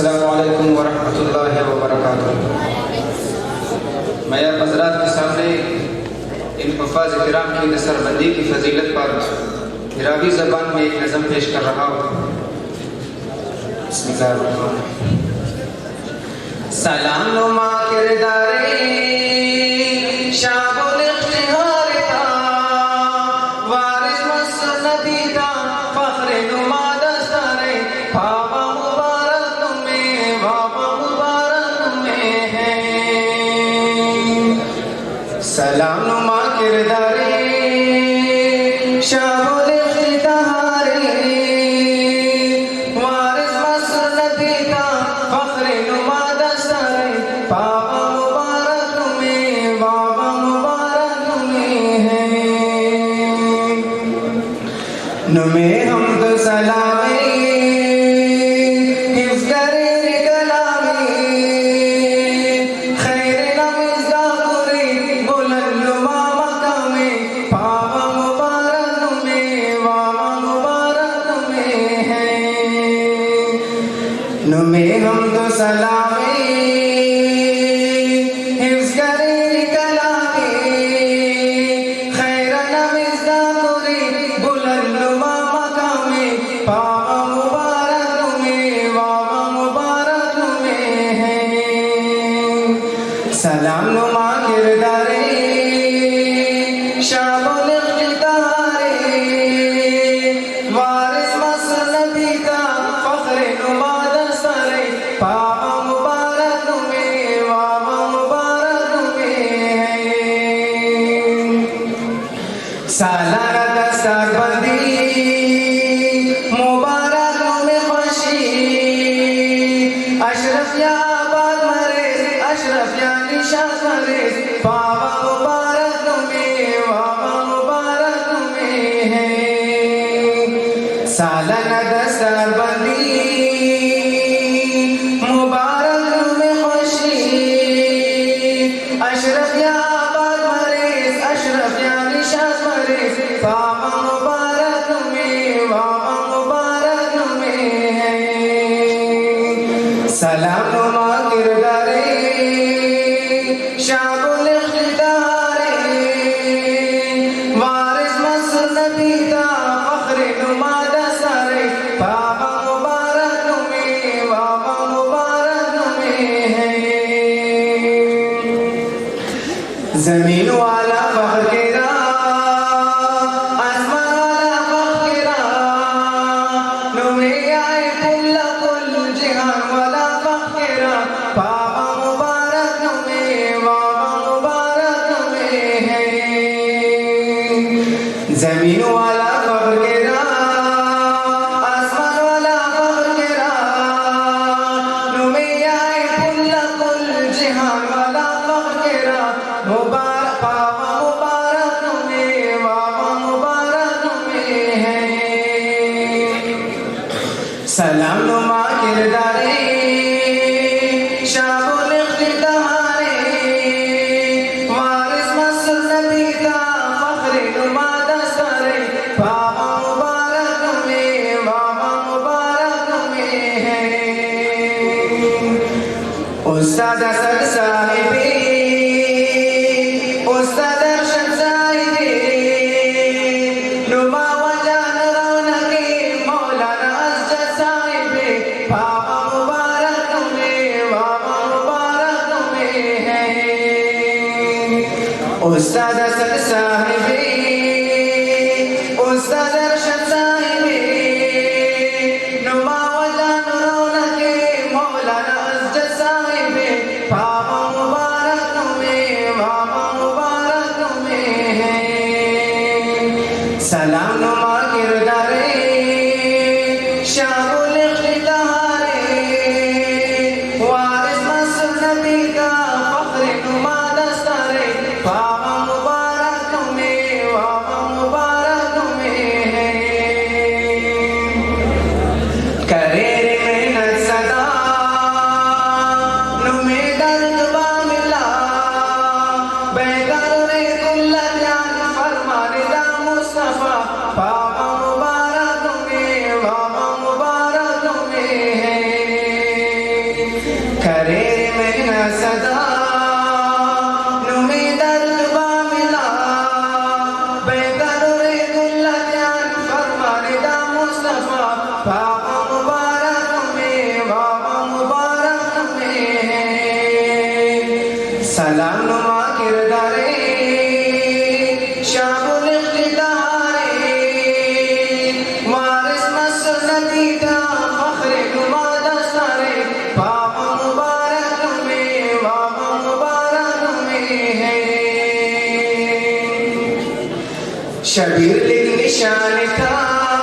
अस्सलामु अलैकुम वरहमतुल्लाहि वबरकातुहू। मैं आप हज़रात के सामने इन हुफ़ाज़ किराम की नसरबंदी की फजीलत पर इराबी ज़बान में एक नज़म पेश कर रहा हूँ। सलाम नुमा किरदारे शाबुल इख्तियार था, वारिस मसनदी था, फख्र नुमा दस्तरे, बाबा मुबारक में, बाबा मुबारक में है। सलाम नुमा किरदारे शाबुल इख्तियार, वारिस मसनदी था, फख्र नुमा दस्तरे, बाबा मुबारक में, बाबा मुबारक में है। नुमे हमद सलामी हिफ्ज़ करे कलामी, खैर नमिज़ा कुरी बुलंद नुमा मकामी, बाबा मुबारक में, बाबा मुबारक में है। नुमे हमद सलामी हिफ्ज़ करे कलामी, खैर नमिज़ा कुरी बुलंद नुमा मकामी, बाबा मुबारक में, बाबा मुबारक में है। सलाम नुमा किरदारे शाबुल इख्तियारे, वारिस मसनदी का, फख्र नुमा दस्तरे, बाबा मुबारक में, बाबा मुबारक में है। सालाना दस्तरबंदी मुबारक में खुशी, अशरफ या आबाद मरे, अशरफ या निशात मरे, बाबा मुबारक में, बाबा मुबारक में है। सालाना दस्तरबंदी मुबारक में खुशी, अशरफ या आबाद मरे, अशरफ या निशात मरे, बाबा मुबारक में, बाबा मुबारक में है। सलाम नुमा किरदारे शाबुल इख्तियारे, वारिस मसनदी का, फख्र नुमा दस्तरे, बाबा मुबारक में, बाबा मुबारक में है। ज़मीन वाला फकीरा, आसमान वाला फकीरा, नुमे आए कुल्ला कुल जिहान वाला फकीरा, बाबा मुबारक में, बाबा मुबारक में है। ज़मीन वाला फकीरा, आसमान वाला फकीरा, नुमे आए कुल्ला कुल जिहान वाला फकीरा, मुबारक बाबा मुबारक में, बाबा मुबारक में है। सलाम नुमा किरदारे शाबुल इख्तियारे, वारिस मसनदी का, फख्र नुमा दस्तरे, बाबा मुबारक में, बाबा मुबारक में है। उस्ताद असद साहिबी, उस्ताद अरशद साहिबी, नुमा वजान रौनकी, मौलाना असद साहिबी, बाबा मुबारक में, बाबा मुबारक में है। उस्ताद असद साहिबी, उस्ताद अरशद साहिबी, नुमा वजान रौनकी, मौलाना असद साहिबी, बाबा मुबारक में, बाबा मुबारक में है। सलाम नुमा किरदारे शाबुल इख्तियारे, वारिस मसनदी का, फख्र नुमा दस्तरे, बाबा मुबारक में, बाबा मुबारक में है। करे रे मेहनत सदा नुमे दर्द बा मिला, बेकार रे कुल्ला जान फरमाने दा मुस्तफा, बाबा मुबारक में, बाबा मुबारक में है। शबीर लेकिन निशान था